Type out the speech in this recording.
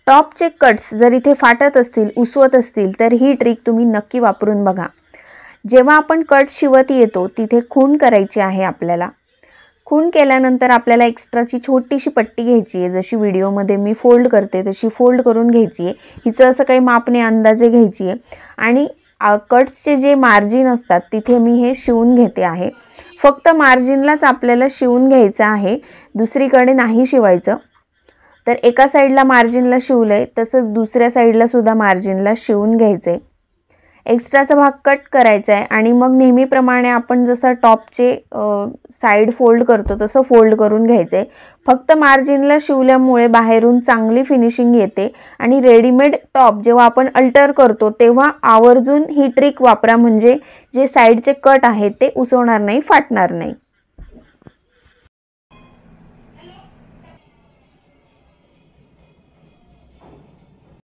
टॉपचे cuts जर इथे फाटत असतील, उसवत असतील, तर ही ट्रिक तुम्ही नक्की वापरून बघा। जेव्हा आपण कट शिवत येतो तिथे खूण करायची आहे आपल्याला। खूण केल्यानंतर आपल्याला एक्स्ट्राची छोटीशी पट्टी घ्यायची आहे, जशी व्हिडिओमध्ये मी फोल्ड करते तशी फोल्ड करून घ्यायची आहे। हिचं असं काही मापने अंदाजे घ्यायची आहे आणि कट्सचे जे मार्जिन असतात तिथे मी हे शिवून घेते आहे। फक्त मार्जिनलाच आपल्याला शिवून घ्यायचं आहे, दुसरीकडे नाही शिवायचं। तर एका साईडला मार्जिनला शिवलंय तसंच दुसऱ्या साईडला सुद्धा मार्जिनला शिवून घ्यायचंय। एक्स्ट्राचा भाग कट करायचा आहे आणि मग नेहमीप्रमाणे आपण जसं टॉपचे साइड फोल्ड करतो तसं फोल्ड करून घ्यायचंय। फक्त मार्जिनला शिवल्यामुळे बाहेरून चांगली फिनिशिंग येते आणि रेडीमेड टॉप जेव्हा आपण अल्टर करतो तेव्हा आवर्जून ही ट्रिक वापरा, म्हणजे जे साइडचे कट आहेत ते उसवणार नाही, फाटणार नाही।